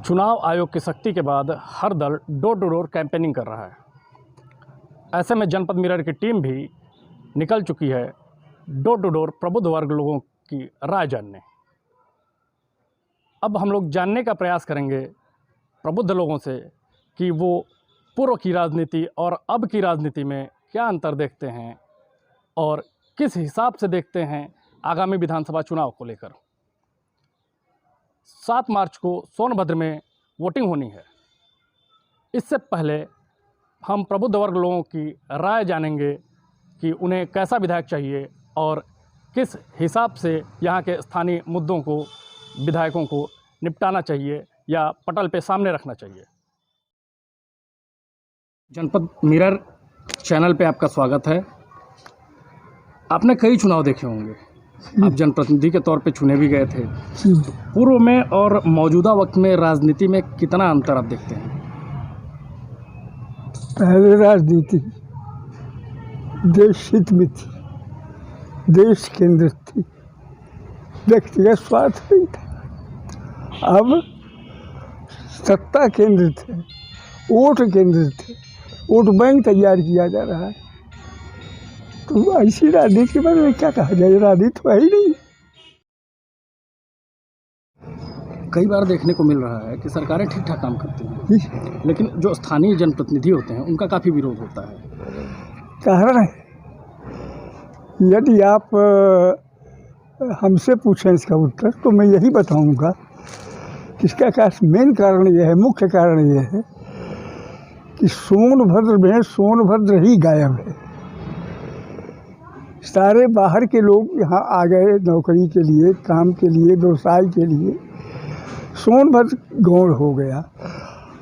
चुनाव आयोग की सख्ती के बाद हर दल डोर टू डोर कैंपेनिंग कर रहा है। ऐसे में जनपद मिरर की टीम भी निकल चुकी है डोर टू डोर प्रबुद्ध वर्ग लोगों की राय जानने। अब हम लोग जानने का प्रयास करेंगे प्रबुद्ध लोगों से कि वो पूर्व की राजनीति और अब की राजनीति में क्या अंतर देखते हैं और किस हिसाब से देखते हैं आगामी विधानसभा चुनाव को लेकर। 7 मार्च को सोनभद्र में वोटिंग होनी है। इससे पहले हम प्रबुद्ध वर्ग लोगों की राय जानेंगे कि उन्हें कैसा विधायक चाहिए और किस हिसाब से यहाँ के स्थानीय मुद्दों को विधायकों को निपटाना चाहिए या पटल पे सामने रखना चाहिए। जनपद मिरर चैनल पे आपका स्वागत है। आपने कई चुनाव देखे होंगे, आप जनप्रतिनिधि के तौर पे चुने भी गए थे। पूर्व में और मौजूदा वक्त में राजनीति में कितना अंतर आप देखते हैं? पहले राजनीति देश हित में थी, देश केंद्रित थी, व्यक्तिगत स्वार्थ नहीं था। अब सत्ता केंद्रित है, वोट केंद्रित है, वोट बैंक तैयार किया जा रहा है। तो ऐसी राजनीति के बारे में क्या कहा जाए, राजनीति तो है ही नहीं। कई बार देखने को मिल रहा है कि सरकारें ठीक ठाक काम करती हैं, लेकिन जो स्थानीय जनप्रतिनिधि होते हैं उनका काफ़ी विरोध होता है। कारण है, यदि आप हमसे पूछें इसका उत्तर तो मैं यही बताऊंगा कि इसका मेन कारण यह है, मुख्य कारण यह है कि सोनभद्र में सोनभद्र ही गायब है। सारे बाहर के लोग यहाँ आ गए नौकरी के लिए, काम के लिए, व्यवसाय के लिए। सोनभद्र गौण हो गया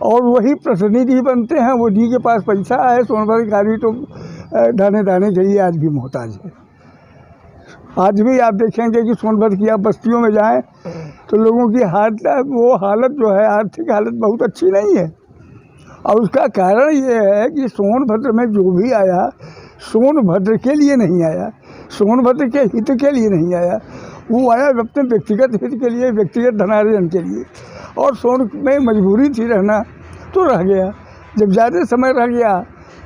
और वही प्रतिनिधि बनते हैं। वो जी के पास पैसा है, सोनभद्र का भी तो दाने दाने के लिए आज भी मोहताज है। आज भी आप देखेंगे कि सोनभद्र की आप बस्तियों में जाएं तो लोगों की हालत जो है, आर्थिक हालत बहुत अच्छी नहीं है। और उसका कारण ये है कि सोनभद्र में जो भी आया सोनभद्र के लिए नहीं आया, सोनभद्र के हित के लिए नहीं आया। वो आया अपने व्यक्तिगत हित के लिए, व्यक्तिगत धनार्जन के लिए। और सोन में मजबूरी थी रहना तो रह गया। जब ज़्यादा समय रह गया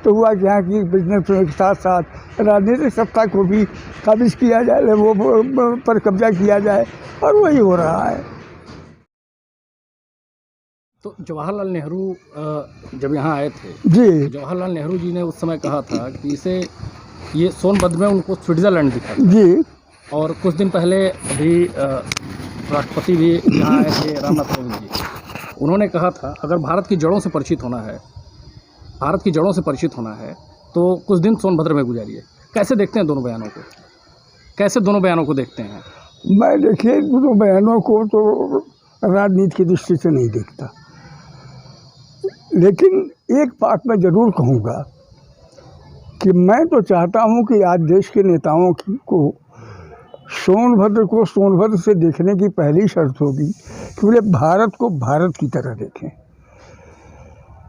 तो हुआ कि यहाँ की बिजनेस के साथ साथ राजनीतिक सत्ता को भी काबिज किया जाए, वो पर कब्जा किया जाए, और वही हो रहा है। तो जवाहरलाल नेहरू जब यहाँ आए थे जी, जवाहरलाल नेहरू जी ने उस समय कहा था कि ये सोनभद्र में उनको स्विट्ज़रलैंड दिखा था। जी, और कुछ दिन पहले अभी राष्ट्रपति भी यहाँ आए थे, रामनाथ कोविंद जी। उन्होंने कहा था अगर भारत की जड़ों से परिचित होना है, भारत की जड़ों से परिचित होना है तो कुछ दिन सोनभद्र में गुजारिए। कैसे देखते हैं दोनों बयानों को? कैसे दोनों बयानों को देखते हैं? मैं देखिए दोनों बयानों को तो राजनीति की दृष्टि से नहीं देखता, लेकिन एक बात मैं ज़रूर कहूँगा कि मैं तो चाहता हूँ कि आज देश के नेताओं को सोनभद्र को सोनभद्र से देखने की पहली शर्त होगी कि वे भारत को भारत की तरह देखें।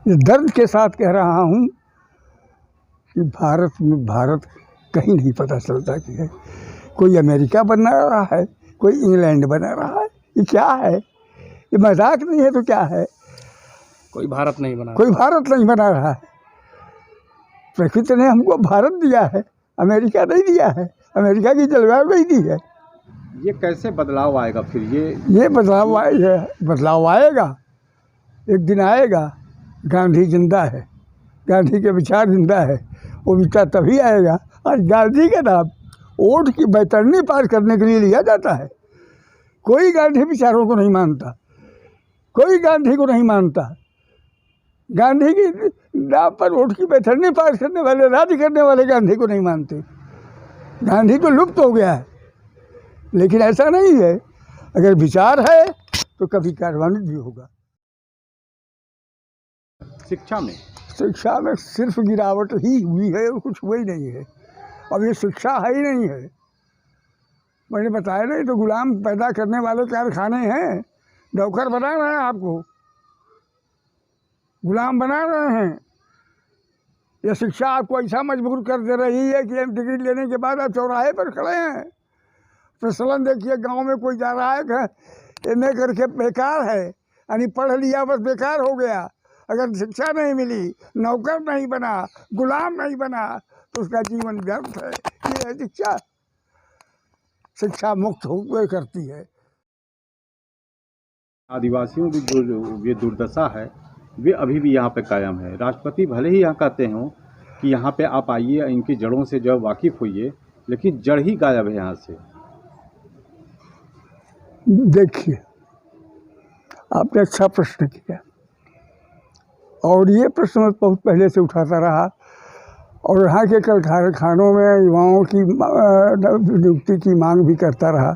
इस दर्द के साथ कह रहा हूँ कि भारत में भारत कहीं नहीं पता चलता कि है। कोई अमेरिका बना रहा है, कोई इंग्लैंड बना रहा है। ये क्या है? ये मजाक नहीं है तो क्या है? कोई भारत नहीं बना, कोई भारत नहीं बना रहा है। प्रकृति ने हमको भारत दिया है, अमेरिका नहीं दिया है, अमेरिका की जलवायु नहीं दी है। ये कैसे बदलाव आएगा फिर? ये बदलाव आएगा, एक दिन आएगा। गांधी जिंदा है, गांधी के विचार जिंदा है, वो विचार तभी आएगा। आज गांधी का नाम वोट की बैतरनी पार करने के लिए लिया जाता है। कोई गांधी विचारों को नहीं मानता, कोई गांधी को नहीं मानता। गांधी की नाम पर वोट की बैतरनी पार करने वाले, राज्य करने वाले गांधी को नहीं मानते। गांधी तो लुप्त हो गया है, लेकिन ऐसा नहीं है। अगर विचार है तो कभी कार्यान्वित भी होगा। शिक्षा में सिर्फ गिरावट ही हुई है और कुछ हुआ ही नहीं है। अब ये शिक्षा है ही नहीं है। मैंने बताया नहीं तो गुलाम पैदा करने वाले कारखाने हैं, नौकर बना रहे हैं, आपको गुलाम बना रहे हैं। ये शिक्षा आपको ऐसा मजबूर कर दे रही है कि डिग्री लेने के बाद आप चौराहे पर खड़े हैं। प्रचलन देखिए, गांव में कोई जा रहा है एमए करके बेकार है, यानी पढ़ लिया बस बेकार हो गया। अगर शिक्षा नहीं मिली, नौकर नहीं बना, गुलाम नहीं बना, तो उसका जीवन व्यर्थ है। ये है शिक्षा। शिक्षा मुक्त होकर करती है। आदिवासियों की जो ये दुर्दशा है वे अभी भी यहाँ पे कायम है। राष्ट्रपति भले ही यहाँ कहते हों कि यहाँ पे आप आइए, इनकी जड़ों से जो वाकिफ होइए, लेकिन जड़ ही गायब है यहाँ से। देखिए, आपने अच्छा प्रश्न किया और ये प्रश्न मैं बहुत पहले से उठाता रहा और यहाँ के कल कारखानों में युवाओं की नियुक्ति की मांग भी करता रहा।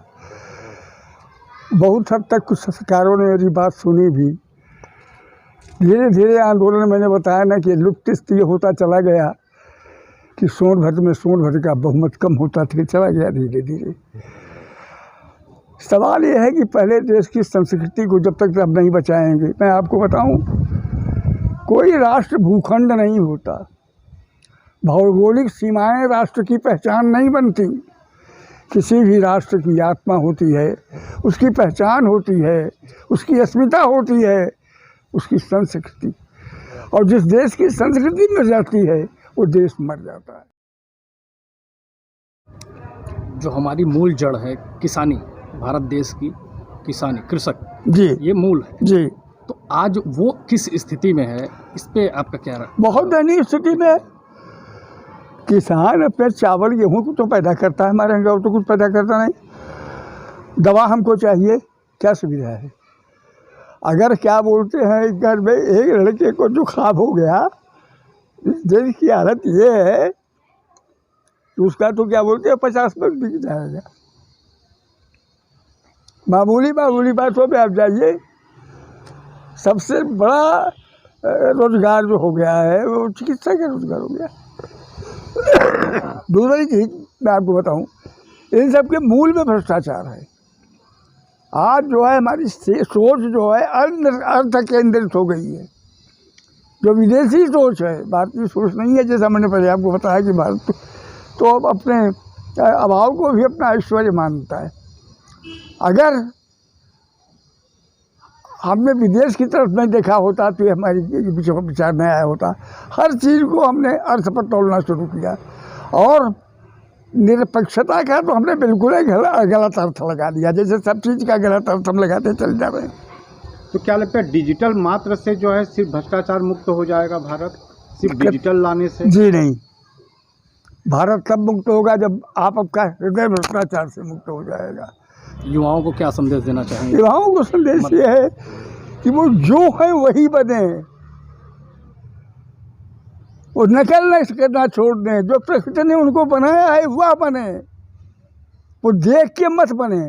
बहुत हद तक कुछ सरकारों ने मेरी बात सुनी भी। धीरे धीरे आंदोलन मैंने बताया ना कि लुप्त इसलिए होता चला गया कि सोनभद्र का बहुमत कम होता चला गया धीरे धीरे। सवाल ये है कि पहले देश की संस्कृति को जब तक हम नहीं बचाएंगे, मैं आपको बताऊं, कोई राष्ट्र भूखंड नहीं होता। भौगोलिक सीमाएं राष्ट्र की पहचान नहीं बनती। किसी भी राष्ट्र की आत्मा होती है, उसकी पहचान होती है, उसकी अस्मिता होती है, उसकी संस्कृति। और जिस देश की संस्कृति मर जाती है वो देश मर जाता है। जो हमारी मूल जड़ है किसानी, भारत देश की किसानी, कृषक जी ये मूल है जी। तो आज वो किस स्थिति में है, इस पे आपका क्या राय? बहुत दयनीय स्थिति में। किसान अपने चावल गेहूँ को तो पैदा करता है, हमारे यहाँ तो कुछ पैदा करता नहीं। दवा हमको चाहिए, क्या सुविधा है? अगर क्या बोलते हैं घर में एक लड़के को जुकाम हो गया, देश की हालत ये है कि उसका तो क्या बोलते हैं 50 में बिक जाएगा। मामूली बातों पे आप जाइए। सबसे बड़ा रोजगार जो हो गया है वो चिकित्सा का रोजगार हो गया। दूसरी चीज मैं आपको बताऊं, इन सब के मूल में भ्रष्टाचार है। आज जो है हमारी सोच जो है अर्थ केंद्रित हो गई है। जो विदेशी सोच है, भारतीय सोच नहीं है। जैसा मैंने पहले आपको बताया कि भारत तो अब अपने अभाव को भी अपना ऐश्वर्य मानता है। अगर हमने विदेश की तरफ नहीं देखा होता तो ये हमारी विचार नहीं आया होता। हर चीज़ को हमने अर्थ पर तोलना शुरू किया और निरपेक्षता का तो हमने बिल्कुल ही गलत अर्थ लगा दिया। जैसे सब चीज़ का गलत अर्थ हम लगाते चल जा रहे हैं। तो क्या लगता है डिजिटल मात्र से जो है सिर्फ भ्रष्टाचार मुक्त हो जाएगा भारत, सिर्फ डिजिटल लाने से? जी नहीं, भारत तब मुक्त होगा जब आपका हृदय भ्रष्टाचार से मुक्त हो जाएगा। युवाओं को क्या संदेश देना चाहेंगे? युवाओं को संदेश ये है कि वो जो है वही बने, वो नकल नहीं करना छोड़ दें। जो प्रकृति ने उनको बनाया है वह बने, वो देख के मत बने।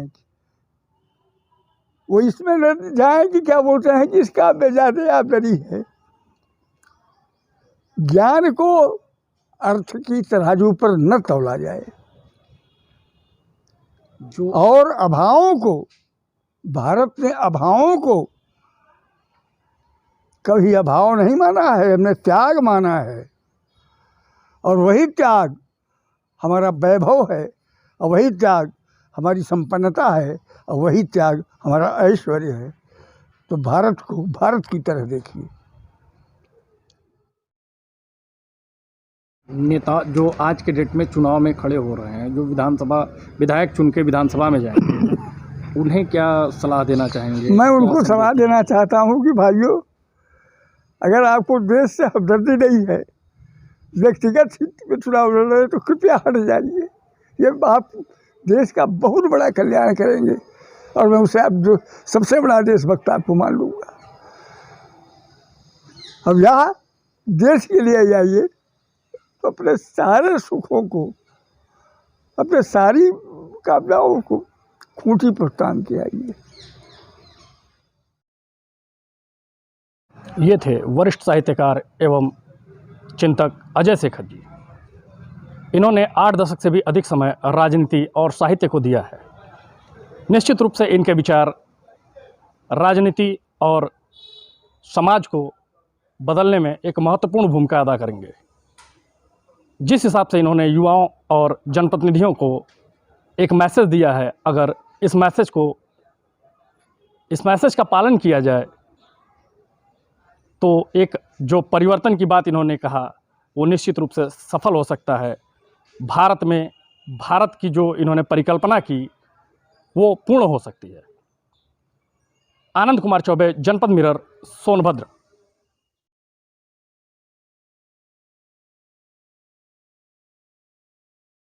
वो इसमें न जाए कि क्या बोलते हैं कि इसका बेजादे आदरी है। ज्ञान को अर्थ की तराजू पर न तौला जाए जो और अभावों को, भारत ने अभावों को कभी अभाव नहीं माना है, हमने त्याग माना है। और वही त्याग हमारा वैभव है और वही त्याग हमारी संपन्नता है और वही त्याग हमारा ऐश्वर्य है। तो भारत को भारत की तरह देखिए। नेता जो आज के डेट में चुनाव में खड़े हो रहे हैं, जो विधानसभा विधायक चुन के विधानसभा में जाएंगे, उन्हें क्या सलाह देना चाहेंगे? मैं उनको सलाह देना चाहता हूँ कि भाइयों, अगर आपको देश से हमदर्दी नहीं है, व्यक्तिगत हित में चुनाव लड़ रहे तो कृपया हट जाइए। ये आप देश का बहुत बड़ा कल्याण करेंगे और मैं उसे अब जो सबसे बड़ा देशभक्त आपको मान लूँगा। अब यहाँ देश के लिए जाइए तो अपने सारे सुखों को, अपने सारी कामनाओं को खूंटी पर टांग के आइए। ये थे वरिष्ठ साहित्यकार एवं चिंतक अजय शेखर जी। इन्होंने 8 दशक से भी अधिक समय राजनीति और साहित्य को दिया है। निश्चित रूप से इनके विचार राजनीति और समाज को बदलने में एक महत्वपूर्ण भूमिका अदा करेंगे। जिस हिसाब से इन्होंने युवाओं और जनप्रतिनिधियों को एक मैसेज दिया है, अगर इस मैसेज का पालन किया जाए तो एक जो परिवर्तन की बात इन्होंने कहा वो निश्चित रूप से सफल हो सकता है। भारत में भारत की जो इन्होंने परिकल्पना की वो पूर्ण हो सकती है। आनंद कुमार चौबे, जनपद मिरर, सोनभद्र।